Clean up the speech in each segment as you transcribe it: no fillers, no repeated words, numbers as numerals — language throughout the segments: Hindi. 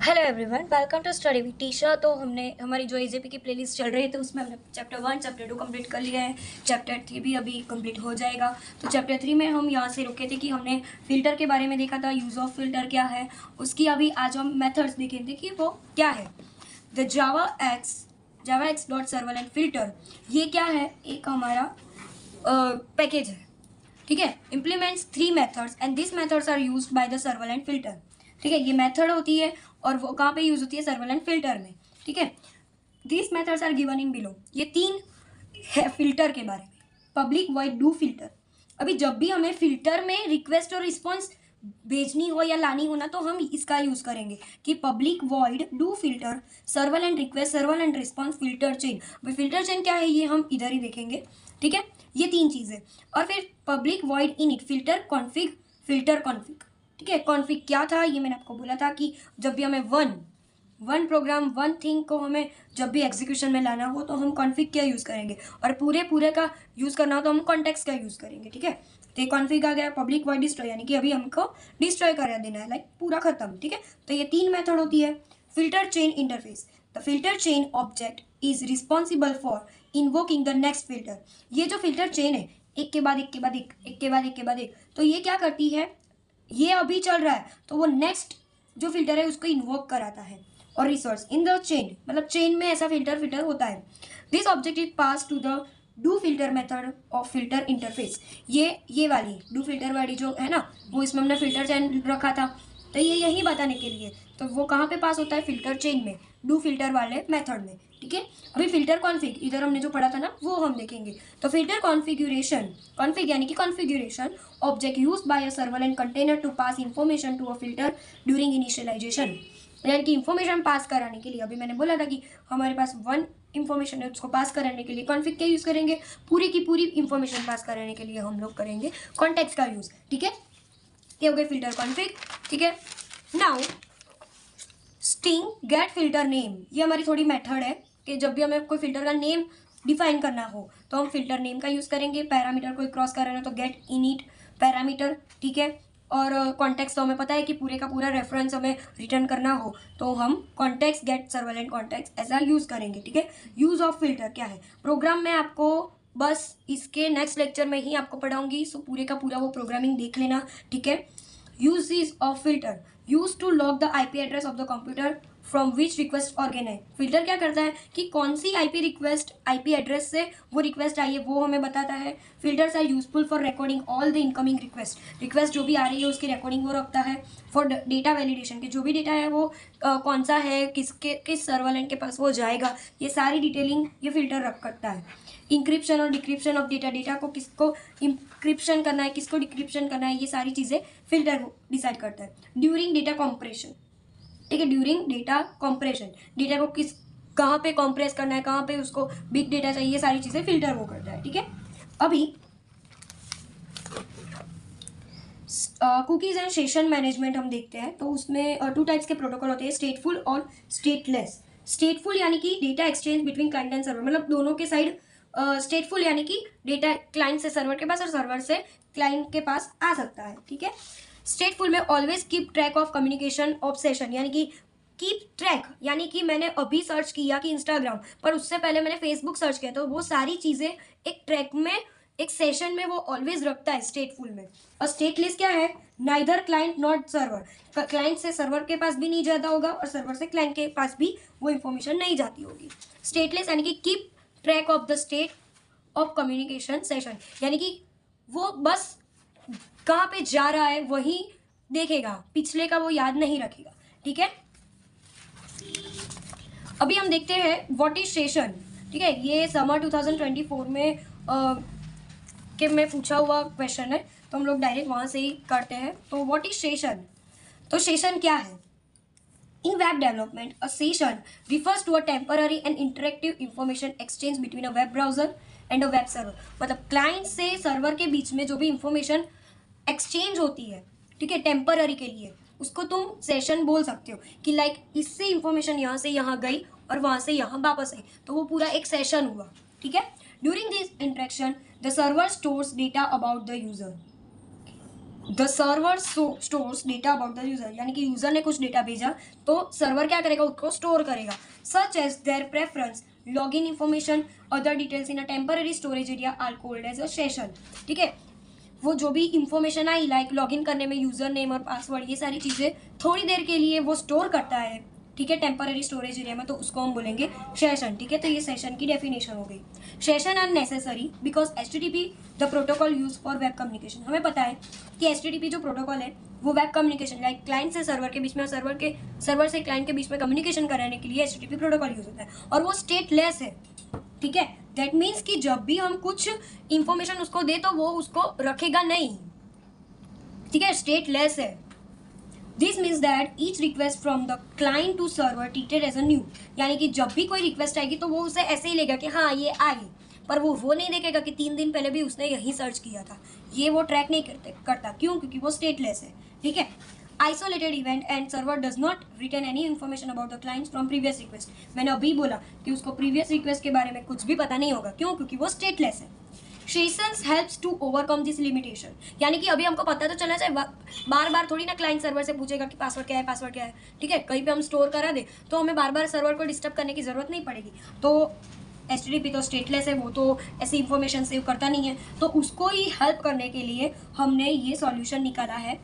Hello everyone, welcome to study with Tisha. तो हमने हमारी जो एजेपी की प्लेलिस्ट चल रही है तो उसमें हमने चैप्टर 1 चैप्टर 2 कंप्लीट कर लिया है। चैप्टर 3 भी अभी कंप्लीट हो जाएगा। तो चैप्टर 3 में हम यहाँ से रुके थे कि हमने फ़िल्टर के बारे में देखा था, यूज़ ऑफ फ़िल्टर क्या है, उसकी अभी आज हम मेथड्स देखेंगे कि वो क्या है। The Java x dot servlet filter, ये क्या है, एक हमारा पैकेज है, ठीक है। Implements 3 methods and this methods are used by the servlet filter, ठीक है। ये मेथड होती है और वो कहाँ पे यूज़ होती है, सर्वलेंट फ़िल्टर में, ठीक है। This methods are given in below, ये 3 है फ़िल्टर के बारे में। पब्लिक वॉइड डू फ़िल्टर, अभी जब भी हमें फ़िल्टर में रिक्वेस्ट और रिस्पॉन्स भेजनी हो या लानी हो ना, तो हम इसका यूज़ करेंगे कि public void do filter servlet request servlet response filter chain. भाई फ़िल्टर चेन क्या है ये हम इधर ही देखेंगे, ठीक है। ये 3 चीज़ें, और फिर public void init filter config filter config, ठीक है। कॉन्फ़िग क्या था ये मैंने आपको बोला था कि जब भी हमें वन प्रोग्राम वन थिंग को हमें जब भी एग्जीक्यूशन में लाना हो तो हम कॉन्फ़िग क्या यूज़ करेंगे, और पूरे का यूज़ करना हो तो हम कॉन्टेक्स्ट का यूज़ करेंगे, ठीक है। तो ये कॉन्फ़िग आ गया। पब्लिक वॉइड डिस्ट्रॉय, यानी कि अभी हमको डिस्ट्रॉय करा देना है, लाइक पूरा खत्म, ठीक है। तो ये 3 मेथड होती है। Filter chain interface, the filter chain object is responsible for invoking the next filter. ये जो फ़िल्टर चेन है, एक के बाद एक के बाद एक, एक के बाद एक के बाद एक, तो ये क्या करती है, ये अभी चल रहा है तो वो नेक्स्ट जो फिल्टर है उसको इन्वोक कराता है। और रिसोर्स इन द चेन, मतलब चेन में ऐसा फिल्टर होता है। This object is pass to the do filter method of filter interface. ये वाली डू फिल्टर वाली जो है ना, वो इसमें हमने फिल्टर चेन रखा था, तो ये यही बताने के लिए, तो वो कहाँ पे पास होता है, फिल्टर चेन में, डू फिल्टर वाले मेथड में, ठीक है। अभी फिल्टर कॉन्फ़िग इधर हमने जो पढ़ा था ना वो हम देखेंगे। तो फिल्टर कॉन्फ़िगरेशन, कॉन्फ़िग यानी कि configuration object used by a servlet container to pass information to a filter during initialisation, यानी कि इंफॉर्मेशन पास कराने के लिए, अभी मैंने बोला था कि हमारे पास वन इंफॉर्मेशन है, उसको पास कराने के लिए कॉन्फ़िग क्या यूज़ करेंगे, पूरी की पूरी इंफॉर्मेशन पास कराने के लिए हम लोग करेंगे कॉन्टेक्स्ट का यूज़, ठीक है। ये हो गए फिल्टर कॉन्फ़िग, ठीक है। Now string get filter name, ये हमारी थोड़ी मेथड है कि जब भी हमें कोई फिल्टर का नेम डिफाइन करना हो तो हम फिल्टर नेम का यूज़ करेंगे। पैरामीटर कोई क्रॉस कर रहे हैं तो गेट इनिट पैरामीटर, ठीक है। और कॉन्टेक्स्ट तो हमें पता है कि पूरे का पूरा रेफरेंस हमें रिटर्न करना हो तो हम कॉन्टेक्स्ट गेट सर्वलेंट कॉन्टेक्स्ट ऐसा यूज़ करेंगे, ठीक है। यूज़ ऑफ फिल्टर क्या है, प्रोग्राम में आपको बस इसके नेक्स्ट लेक्चर में ही आपको पढ़ाऊंगी, सो पूरे का पूरा वो प्रोग्रामिंग देख लेना, ठीक है। Uses of filter used to log the IP address of the computer from which request organize। Filter क्या करता है कि कौन सी IP रिक्वेस्ट IP एड्रेस से वो रिक्वेस्ट आई है वो हमें बताता है। Filters are useful for recording all the incoming request जो भी आ रही है उसकी रिकॉर्डिंग वो रखता है। फॉर डेटा वैलिडेशन के जो भी डेटा है वो कौन सा है, किस सर्वलेंट के पास वो जाएगा, ये सारी डिटेलिंग ये फिल्टर रख करता है। इंक्रिप्शन और डिक्रिप्शन ऑफ डेटा को किसको इंक्रिप्शन करना है किसको डिक्रिप्शन करना है, ये सारी चीज़ें फिल्टर डिसाइड करता है। ड्यूरिंग डेटा कॉम्प्रेशन, ठीक है, ड्यूरिंग डेटा कॉम्प्रेशन, डेटा को कहाँ पे कॉम्प्रेस करना है, कहाँ पे उसको बिग डेटा चाहिए, सारी चीज़ें फिल्टर वो करता है, ठीक है। अभी कुकीज़ एंड सेशन मैनेजमेंट हम देखते हैं, तो उसमें 2 टाइप्स के प्रोटोकॉल होते हैं, स्टेटफुल और स्टेटलेस। स्टेटफुल यानी कि data exchange between client and server, मतलब दोनों के साइड स्टेटफुल यानी कि डेटा क्लाइंट से सर्वर के पास और सर्वर से क्लाइंट के पास आ सकता है, ठीक है। स्टेटफुल में always keep track of communication of session, यानी कि कीप ट्रैक यानी कि मैंने अभी सर्च किया कि इंस्टाग्राम, पर उससे पहले मैंने फेसबुक सर्च किया, तो वो सारी चीज़ें एक ट्रैक में एक सेशन में वो ऑलवेज रखता है स्टेटफुल में। और स्टेटलेस क्या है, neither client not server, client से सर्वर के पास भी नहीं जाता होगा और सर्वर से क्लाइंट के पास भी वो इंफॉर्मेशन नहीं जाती होगी। स्टेटलेस यानी कि keep track of the state of communication session, यानी कि वो बस कहाँ पे जा रहा है वही देखेगा, पिछले का वो याद नहीं रखेगा, ठीक है। अभी हम देखते हैं व्हाट इज सेशन, ठीक है। ये समर 2024 में के में पूछा हुआ क्वेश्चन है, तो हम लोग डायरेक्ट वहाँ से ही करते हैं। तो व्हाट इज सेशन, तो सेशन क्या है। In web development, a session refers to a temporary and interactive information exchange between a web browser and a web server। मतलब क्लाइंट से सर्वर के बीच में जो भी इंफॉर्मेशन एक्सचेंज होती है, ठीक है, टेम्पररी के लिए, उसको तुम सेशन बोल सकते हो कि लाइक इससे इंफॉर्मेशन यहाँ से यहाँ गई और वहाँ से यहाँ वापस आई, तो वो पूरा एक सेशन हुआ, ठीक है। During this interaction the server stores data about the user, the server stores data about the user, यानी कि यूजर ने कुछ डेटा भेजा तो सर्वर क्या करेगा, उसको स्टोर करेगा. Such as their preference, log in information, other details in a temporary storage area are called as a session. ठीक है, वो जो भी इंफॉर्मेशन आई लाइक लॉगिन करने में यूजर नेम और पासवर्ड, ये सारी चीज़ें थोड़ी देर के लिए वो स्टोर करता है. ठीक है, टेम्पररी स्टोरेज एरिया में, तो उसको हम बोलेंगे सेशन. ठीक है, तो ये सेशन की डेफिनेशन हो गई. Session are necessary because HTTP the protocol use for web communication. हमें पता है कि HTTP जो प्रोटोकॉल है वो वेब कम्युनिकेशन लाइक क्लाइंट से सर्वर के बीच में, सर्वर से क्लाइंट के बीच में कम्युनिकेशन कराने के लिए HTTP प्रोटोकॉल यूज होता है, और वो स्टेटलेस है. ठीक है, दैट मीन्स कि जब भी हम कुछ इंफॉर्मेशन उसको दे तो वो उसको रखेगा नहीं. ठीक है, स्टेटलेस है. This means that each request from the client to server treated as a new, यानी कि जब भी कोई रिक्वेस्ट आएगी तो वो उसे ऐसे ही लेगा कि हाँ ये आई, पर वो नहीं देखेगा कि 3 दिन पहले भी उसने यही सर्च किया था. ये वो ट्रैक नहीं करता. क्यों? क्योंकि वो स्टेटलेस है. ठीक है, isolated event and server does not return any information about the clients from previous request. मैंने अभी बोला कि उसको प्रीवियस रिक्वेस्ट के बारे में कुछ भी पता नहीं होगा. क्यों? क्योंकि वो स्टेटलेस है. Sessions helps to overcome this limitation, यानी कि अभी हमको पता तो चला जाए, बार बार थोड़ी ना क्लाइंट सर्वर से पूछेगा कि पासवर्ड क्या है, पासवर्ड क्या है. ठीक है, कहीं पे हम स्टोर करा दे तो हमें बार बार सर्वर को डिस्टर्ब करने की ज़रूरत नहीं पड़ेगी. तो HTTP तो स्टेटलेस है, वो तो ऐसी इंफॉर्मेशन सेव करता नहीं है. तो उसको ही हेल्प करने के लिए हमने ये सॉल्यूशन निकाला है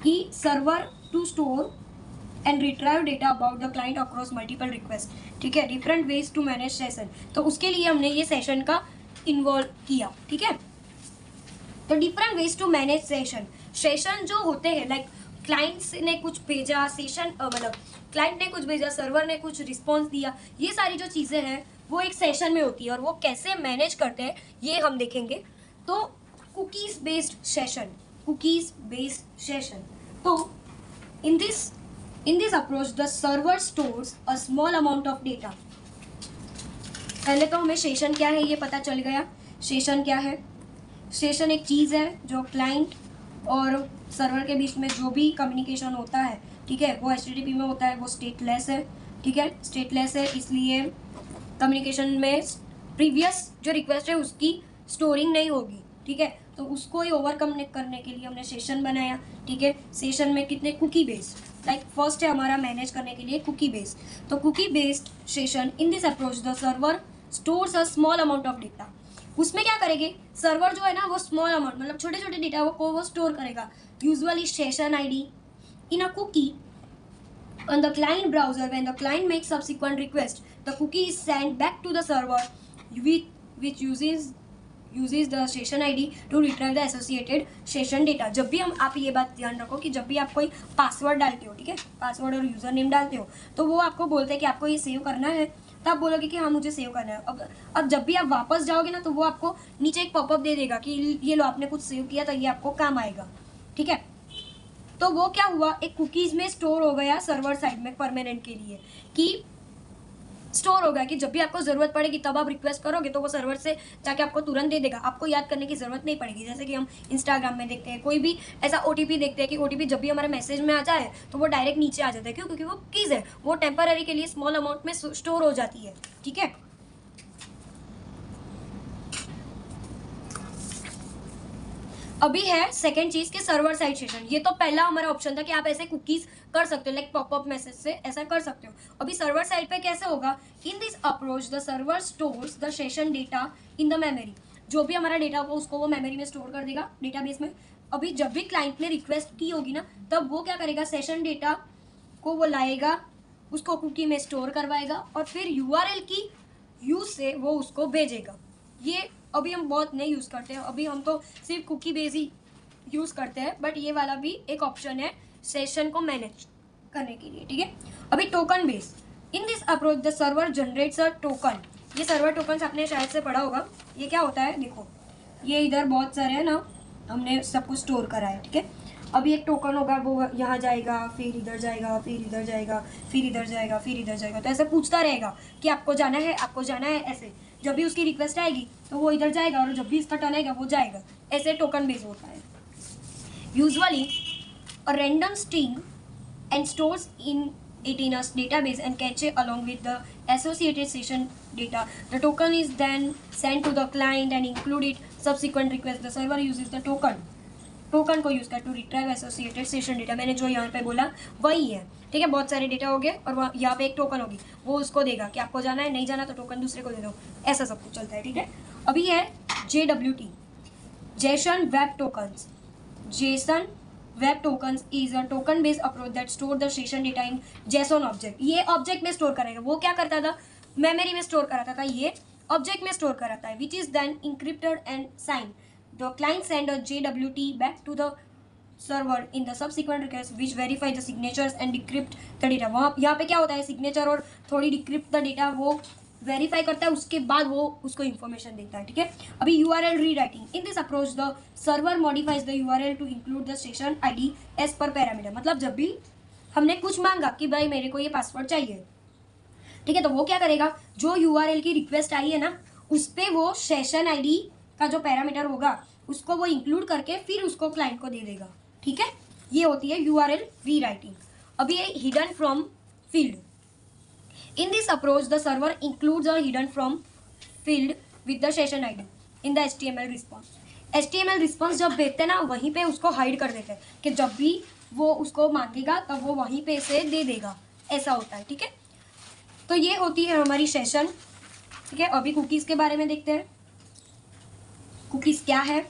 कि server to store and retrieve data about the client across multiple request. ठीक है, different ways to manage session. तो उसके लिए हमने ये सेशन का इन्वॉल्व किया. ठीक है, तो different ways to manage session. Session जो होते हैं लाइक क्लाइंट्स ने कुछ भेजा, सेशन मतलब क्लाइंट ने कुछ भेजा, सर्वर ने कुछ रिस्पॉन्स दिया, ये सारी जो चीज़ें हैं वो एक सेशन में होती है, और वो कैसे मैनेज करते हैं ये हम देखेंगे. तो कुकीज़ बेस्ड सेशन. तो in this approach the server stores a small amount of data. पहले तो हमें सेशन क्या है ये पता चल गया. सेशन क्या है? सेशन एक चीज़ है जो क्लाइंट और सर्वर के बीच में जो भी कम्युनिकेशन होता है, ठीक है, वो HTTP में होता है, वो स्टेटलेस है. ठीक है, स्टेटलेस है, इसलिए कम्युनिकेशन में प्रीवियस जो रिक्वेस्ट है उसकी स्टोरिंग नहीं होगी. ठीक है, तो उसको ही ओवरकम करने के लिए हमने सेशन बनाया. ठीक है, सेशन में कितने कुकी बेस्ड, लाइक फर्स्ट है हमारा मैनेज करने के लिए कुकी बेस्ड. तो cookie based session in this approach the server stores a small amount of data. उसमें क्या करेंगे, सर्वर जो है ना वो स्मॉल अमाउंट मतलब छोटे छोटे डेटा वो स्टोर करेगा. Usually session ID in a cookie on the client browser. When the client makes subsequent request, the cookie is sent back to the server which uses the session ID to retrieve the associated session data. जब भी हम, आप ये बात ध्यान रखो कि जब भी आप कोई पासवर्ड डालते हो, ठीक है, पासवर्ड और यूज़र नेम डालते हो, तो वो आपको बोलते हैं कि आपको ये सेव करना है, तो आप बोलोगे कि हाँ मुझे सेव करना है. अब जब भी आप वापस जाओगे ना तो वो आपको नीचे एक पॉपअप दे देगा कि ये लो आपने कुछ सेव किया, तो ये आपको काम आएगा. ठीक है, तो वो क्या हुआ, एक कुकीज़ में स्टोर हो गया सर्वर साइड में परमानेंट के लिए, कि स्टोर होगा कि जब भी आपको ज़रूरत पड़ेगी तब आप रिक्वेस्ट करोगे तो वो सर्वर से जाके आपको तुरंत दे देगा. आपको याद करने की ज़रूरत नहीं पड़ेगी. जैसे कि हम इंस्टाग्राम में देखते हैं, कोई भी ऐसा OTP देखते हैं कि OTP जब भी हमारे मैसेज में आ जाए तो वो डायरेक्ट नीचे आ जाता है. क्यों? क्योंकि वो कीज़ है, वो टेम्पररी के लिए स्मॉल अमाउंट में स्टोर हो जाती है. ठीक है, अभी है सेकंड चीज़ के सर्वर साइड सेशन. ये तो पहला हमारा ऑप्शन था कि आप ऐसे कुकीज़ कर सकते हो, लाइक पॉपअप मैसेज से ऐसा कर सकते हो. अभी सर्वर साइड पे कैसे होगा, इन this approach the server stores the session data in the memory. जो भी हमारा डेटा होगा उसको वो मेमोरी में स्टोर कर देगा, डेटाबेस में. अभी जब भी क्लाइंट ने रिक्वेस्ट की होगी ना, तब वो क्या करेगा, सेशन डेटा को वो लाएगा, उसको कुकी में स्टोर करवाएगा, और फिर URL की यूज़ से वो उसको भेजेगा. ये अभी हम बहुत नहीं यूज़ करते हैं, अभी हम तो सिर्फ कुकी बेस ही यूज़ करते हैं, बट ये वाला भी एक ऑप्शन है सेशन को मैनेज करने के लिए. ठीक है, अभी token base. In this approach the server generates a token. ये सर्वर टोकन आपने शायद से पढ़ा होगा. ये क्या होता है, देखो ये इधर बहुत सारे हैं ना, हमने सब कुछ स्टोर करा है. ठीक है, अभी एक टोकन होगा, वो यहाँ जाएगा, फिर इधर जाएगा, फिर इधर जाएगा, फिर इधर जाएगा, फिर इधर जाएगा. तो ऐसे पूछता रहेगा कि आपको जाना है, आपको जाना है. ऐसे जब भी उसकी रिक्वेस्ट आएगी तो वो इधर जाएगा, और जब भी इसका टर्न आएगा वो जाएगा. ऐसे टोकन बेस होता है. Usually a random string and stores it in a database and cache along with the associated session data. The token is then sent to the client and include it subsequent request. The server uses the token token को यूज़ कर to retrieve associated session data, मैंने जो यहाँ पे बोला वही है, ठीक है। बहुत सारे डेटा हो गए और वहाँ यहाँ पे एक टोकन होगी, वो उसको देगा कि आपको जाना है, नहीं जाना तो टोकन दूसरे को दे दो, ऐसा सब कुछ चलता है, ठीक है। अभी है JWT, Jason web tokens. Jason web tokens is a token based approach that store the session data in Jason object. ये ऑब्जेक्ट में स्टोर करेगा, वो क्या करता था, मेमोरी में स्टोर कराता था, ये ऑब्जेक्ट में स्टोर कराता है, which is then encrypted and sign. The client send a JWT back to the server in the subsequent request which verify the signatures and decrypt the data. वहाँ यहाँ पे क्या होता है, सिग्नेचर और थोड़ी डिक्रिप्ट द डेटा वो वेरीफाई करता है, उसके बाद वो उसको इन्फॉर्मेशन देता है, ठीक है। अभी URL rewriting, in this approach the server modifies the URL to include the session ID as per parameter. मतलब जब भी हमने कुछ मांगा कि भाई मेरे को ये पासवर्ड चाहिए, ठीक है, तो वो क्या करेगा, जो URL की रिक्वेस्ट आई है ना, उस पर वो सेशन ID का जो पैरामीटर होगा उसको वो इंक्लूड करके फिर उसको क्लाइंट को दे देगा, ठीक है। ये होती है URL रीराइटिंग। अभी है hidden from field. In this approach, the server includes a hidden from field with the session ID in the HTML response. HTML response जब भेजते हैं ना, वहीं पे उसको हाइड कर देते हैं कि जब भी वो उसको मांगेगा तब वो वहीं पे से दे देगा, ऐसा होता है, ठीक है। तो ये होती है हमारी सेशन, ठीक है। अभी कुकीज़ के बारे में देखते हैं, कुकीज़ क्या है।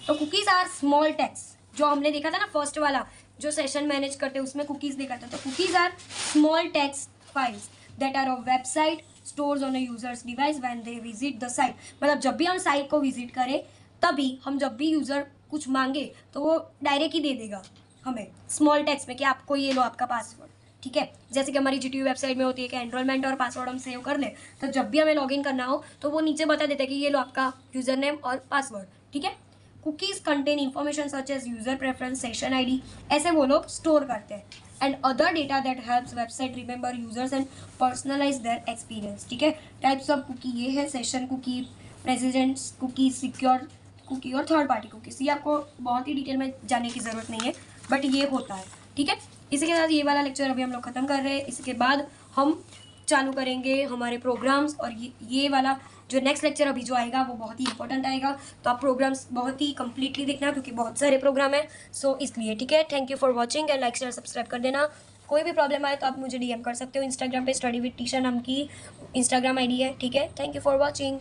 तो कुकीज़ आर स्मॉल टेक्स्ट, जो हमने देखा था ना फर्स्ट वाला जो सेशन मैनेज करते हैं उसमें कुकीज़ देखा था। तो cookies are small text files that are of website stores on a user's device when they visit the site। मतलब जब भी हम साइट को विजिट करें तभी हम जब भी यूज़र कुछ मांगे तो वो डायरेक्ट ही दे देगा हमें स्मॉल टेक्स्ट में कि आपको ये लो आपका पासवर्ड, ठीक है। जैसे कि हमारी GTU वेबसाइट में होती है कि एनरोलमेंट और पासवर्ड हम सेव कर लें, तो जब भी हमें लॉगिन करना हो तो वो नीचे बता देता है कि ये लो आपका यूज़र नेम और पासवर्ड, ठीक है। Cookies contain information such as user preference, session ID, ऐसे वो लोग स्टोर करते हैं, and other data that helps website remember users and personalize their experience, ठीक है। टाइप्स ऑफ कुकी ये है, session cookie, persistent cookie, secure cookie और थर्ड पार्टी कुकीज। ये आपको बहुत ही डिटेल में जाने की ज़रूरत नहीं है, बट ये होता है, ठीक है। इसी के साथ ये वाला लेक्चर अभी हम लोग ख़त्म कर रहे हैं। इसके बाद हम चालू करेंगे हमारे प्रोग्राम्स, और ये वाला जो नेक्स्ट लेक्चर अभी जो आएगा वो बहुत ही इंपॉर्टेंट आएगा, तो आप प्रोग्राम्स बहुत ही कंप्लीटली देखना क्योंकि बहुत सारे प्रोग्राम है, सो इसलिए, ठीक है। Thank you for watching and like share subscribe कर देना। कोई भी प्रॉब्लम आए तो आप मुझे DM कर सकते हो। इंस्टाग्राम पे स्टडी विद टीशा नाम की इंस्टाग्राम ID है, ठीक है। Thank you for watching.